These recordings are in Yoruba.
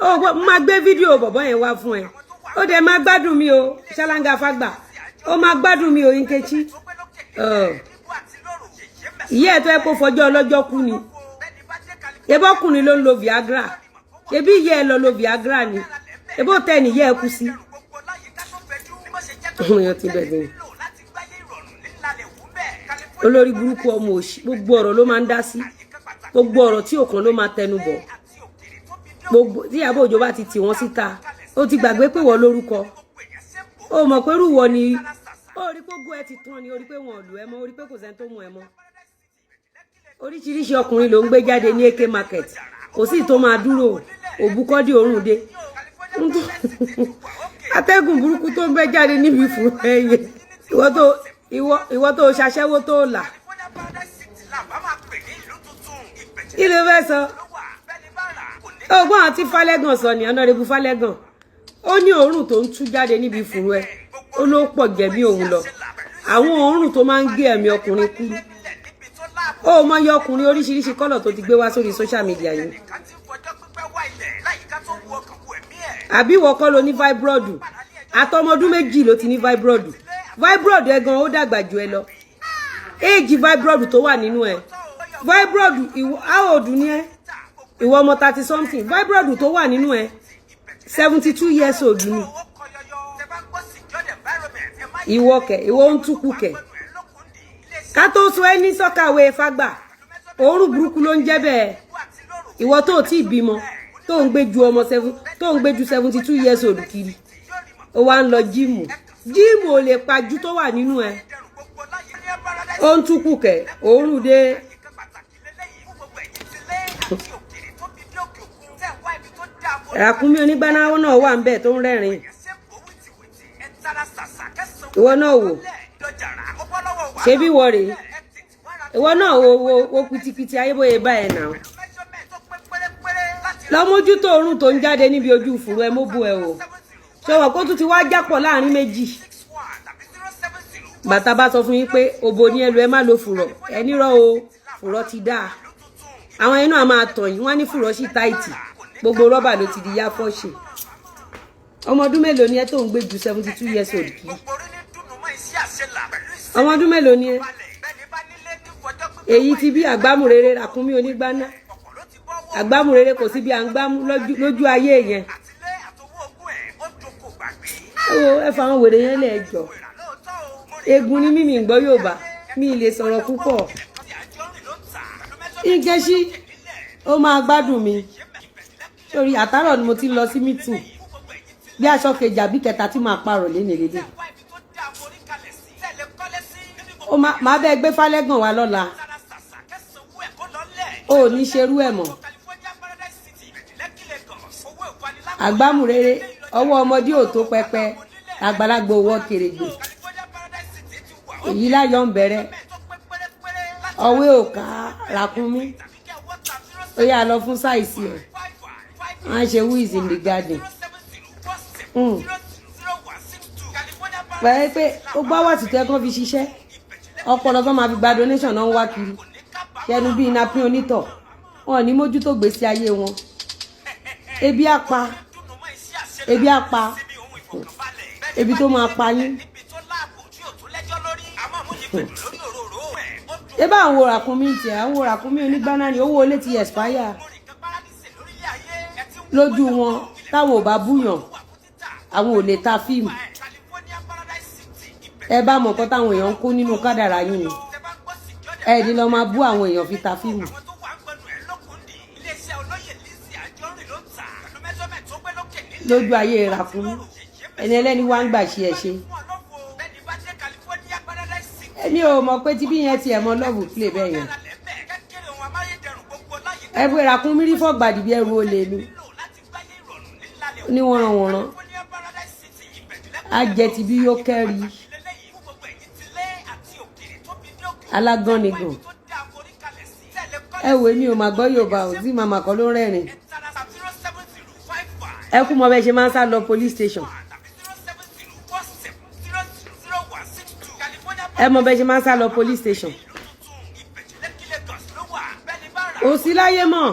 ó máa gbé fídíò bọ̀bọ́ yẹn wá fún ẹ ó dẹ̀ máa gbádùn mi o ṣáláńgá fàgbà ó máa gbádùn mi o Nkechi ìyá ẹ̀ tó ẹ kó fọjọ́ ọlọ́jọ́ kú ni ebó ọkùnrin ló ń lo Viagra ebi ìyá ẹ lọ lo Viagra ni ebó tẹ́ ni ìyá ẹ kú sí èèyàn ti bẹ̀rẹ̀ olórí burúkú ọmọ òṣì gbogbo ọ̀rọ̀ ló máa ń dá sí gbogbo ọ̀rọ̀ tí òkan ló máa tẹnu bọ̀ gbogbo tí Ìyábọ̀ Òjó bá ti tì wọ́n síta ó ti gbàgbé pé wọ́n lórúkọ ó mọ̀ pé rúwọ ni ó rí pé ogún ẹ ti tán ni ó rí pé wọn ò lù ẹ mọ́ ó rí pé kò sẹ́ni tó mú ẹ mọ́ oríṣiríṣi ọkùnrin ló ń gbé jáde ní AK market kò sí tó máa dúró òbúkọ́dí òórùn dé atẹ́gùn burúkú tó ń gbé jáde níbi fún ẹyẹ ìwọ tó ṣaṣẹ́wó tó là kí ló fẹ́ sọ ọgbọ́n àti Falẹ́gàn sọ ní Honorable Falẹ́gàn ó ní òórùn tó ń tú jáde níbi fùrú ẹ ó ló pọ̀ jẹ̀bi òun lọ àwọn òórùn tó máa ń gé ẹ̀mí ọkùnrin kúrú ó mọ yọ ọkùnrin oríṣiríṣi kọ́lọ̀ tó ti gbé wá sórí social media yìí àbí ìwọ kọ́ ló ní fibroid àtọmọdún méjì ló ti ní fibroid fibroid ẹ gan ó dàgbà jù ẹ lọ éèjì fibroid tó wà nínú ẹ fibroid how old ni ẹ ìwọ ọmọ 30 something fibroid tó wà nínú ẹ 72 years old ni ìwọ kẹ ìwọ ń túkú kẹ ká tó sọ ẹ ní sọkàwé fàgbà òórùn burúkú ló ń jẹ́ bẹ́ẹ̀ ìwọ tó tí bímọ tó ń gbé ju ọmọ 7 tó ń gbé ju 72 years old kiri ó wá ń lọ jíìmù ò lè pajú tó wà nínú ẹ ó ń túkú kẹ òórùn dé ràkúnmí onígbánáwó náà wà ń bẹ tó ń rẹ́rìn ìwọ náà wò ṣé bí wọ rèé ìwọ náà wo pitikiti ayébóye báyẹn náà lọmójútó òórùn tó ń jáde níbi ojú fùrú ẹ mọ́ bú ẹ o ṣọwọ́ kó tún ti wá jápọ̀ láàrin méjì bàtà bá sọ fún yín pé òbò ní ẹlò ẹ má lo fùrọ̀ ẹ nírọ̀ o fùrọ̀ ti dáa àwọn inú a máa tàn yín wọ́n ní fùrọ̀ sí táìtì gbogbo rọ́bà ló ti di yá fọ́ṣe ọmọ ọdún mélòó ni ẹ tó ń gbé ju 72 years old kì í ọmọ ọdún mélòó ni ẹ èyí ti bí àgbámúrere ràkúnmí onígbáná àgbámúrere kò sí bí à ń gbámú lójú ayé yẹn ẹ fa àwọn wèrè yẹn lẹ́ẹ̀jọ egun ni mímì ń gbọ́ Yorùbá mi lè sọ̀rọ̀ púpọ̀ Nkechi ó máa gbádùn mi sórí àtàrọ̀ ni mo ti lọ sí mítù bí aṣọ kejì àbí kẹta tí máa parọ̀ lénìí lédè ó máa bẹ́ẹ̀ gbé Falẹ́gàn wá lọ́la ó ní ṣerú ẹ̀ mọ́ àgbámúrere ọwọ́ ọmọdé ò tó pẹpẹ àgbàlagbà owó kèrègbè èyí láyọ̀ ń bẹ̀rẹ̀ ọwé òkà ràkúnmí ó yà lọ fún sáìsì ẹ̀ wọ́n ṣe who is in the garden pẹ̀lú pé ó gbá wà tìtọ́ ẹ̀kan fi ṣiṣẹ́ ọpọlọ tó máa fi gba donation náà ń wá kiri ṣẹnu bíi napin onítọ̀ wọn ní mójútó gbèsè ayé wọn ebi àpá ebi tó máa pa yín ebe àwọn wo ràkúnmí tí àwọn wo ràkúnmí onígbáná ni owó olé ti expire lójú wọn táwọn ò bá búyàn àwọn ò lè ta fíìmù ẹ bá mọ̀ nǹkan táwọn èèyàn ń kó nínú kádàrá yín ni ẹ ní lọ máa bú àwọn èèyàn fi ta fíìmù lójú ayé ràkúnmí ẹni ẹlẹ́ni wá ń gbà ṣe ẹ̀ ṣe èmi ò mọ̀ pé tí bí yẹn ti ẹ̀ mọ lọ́ọ̀bù play bẹ́ẹ̀ yẹn ẹ pé ràkúnmí rí fọ́gbàdì bí ẹrù olè mi oníwọ̀nranwọ̀nran á jẹ ti bí yóò kẹ́rì alágánigàn ẹ wò mí ò mà gbọ́ Yorùbá ò sí màmá kan ló rẹ́rìn ẹ kú mọ bẹ́ẹ̀ ṣe máa ń sá lọ police station ẹ mọ bẹ́ẹ̀ ṣe máa ń sá lọ police station ò sí láyé mọ́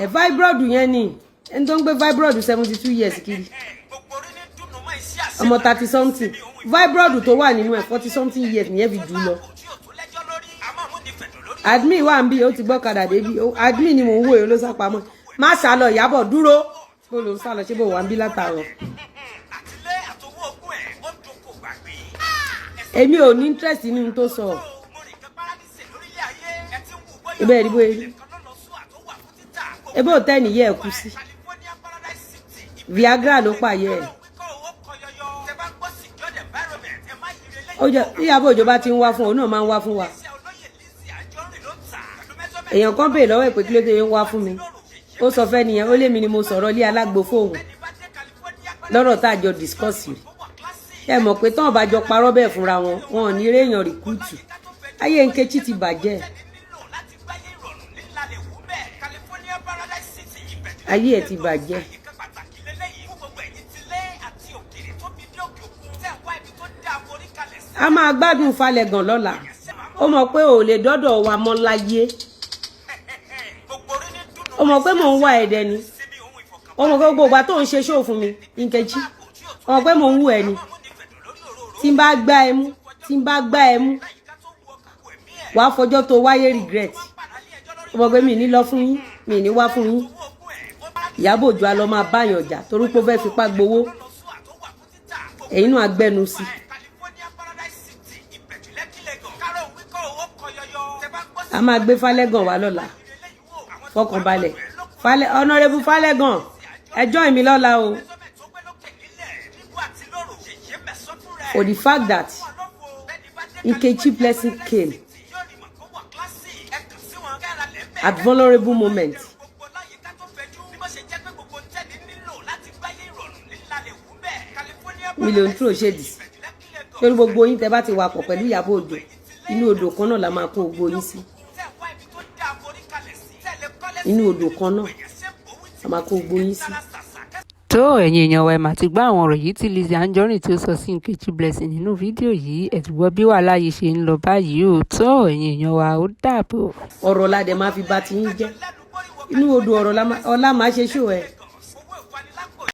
ẹ fibroid yẹn ni ẹni tó ń gbé fibroid 72 years kiri ọmọ 30 something fibroid tó wà nínú ẹ̀ 40 something years nìyẹn fi jù lọ. admin wà ń bí ó ti gbọ́kadà débi admin ni mò ń wò yìí ló sápamọ́ má sálọ Ìyábọ̀ dúró bó ló ń sálọ ṣé bó wà ń bí látàárọ̀. èmi ò ní interest nínú tó sọ ibẹ̀ ìdìbò yìí ebe òtẹ́ẹ̀nì yẹ ẹ̀ kú sí Viagra ló pààyẹ ẹ̀. Ìyábọ̀ Òjó bá ti ń wá fún òun náà máa ń wá fún wa. èèyàn kan bèèrè lọ́wọ́ ìpè kí ló dé ń wá fún mi ó sọ fẹ́ nìyẹn ó lé mi ni mo sọ̀rọ̀ lé alágbo fóun lọ́rọ̀ tá a jọ discuss rí ẹ mọ̀ pé tán bá jọ parọ́ bẹ́ẹ̀ fúnra wọn wọn ò ní réèyàn rìkúùtù ayé Nkechi ti bàjẹ́ ayé ẹ̀ ti bàjẹ́. a máa gbádùn Falẹ̀gàn lọ́la ó mọ̀ pé ò lè dọ́dọ̀ wa mọ́ láyé ó mọ̀ pé mò ń wá ẹ̀dẹ̀ ni ó mọ̀ pé gbogbo ìgbà tó ń ṣe ṣóò fún mi Nkechi ó mọ̀ pé mò ń wù ẹ́ ni tí n bá gbá ẹ mú wàá fọjọ́ tó wáyé regret ó mọ̀ pé mi ní lọ fún yín mi ní wá fún yín Ìyábọ̀ Òjó a lọ máa báyàn jà torí pé ó fẹ́ fipá gbowó èyí náà gbẹnu sí. a máa gbé Falẹ̀gàn wá lọ́la fọkànbalẹ̀ Honorable Falẹ̀gàn ẹjọ́ mi lọ́la o for the fact that Nkechi Blessing came at vulnerable moment. Million tró ṣèdì torí gbogbo yín tẹ́ bá ti wà pọ̀ pẹ̀lú Ìyábọ̀ Òjó inú odò kan náà la máa kó gbogbo yín sí inú odò kan náà la máa kó gbogbo yín sí. tó ẹ̀yin èèyàn wa ẹ̀ mà ti gbọ́ àwọn ọ̀rọ̀ yìí tí Lizzy Anjorin tí ó sọ sí Nkechi Blessing nínú fídíò yìí ẹ̀ ti gbọ́ bí wàhálà yìí ṣe ń lọ báyìí ó tó ẹ̀yin èèyàn wa ó dàbọ̀. ọ̀rọ̀ la dẹ̀ máa fi bà ti yín jẹ́ inú odò ọ̀rọ̀ ọlá máa ṣe ṣó ẹ̀.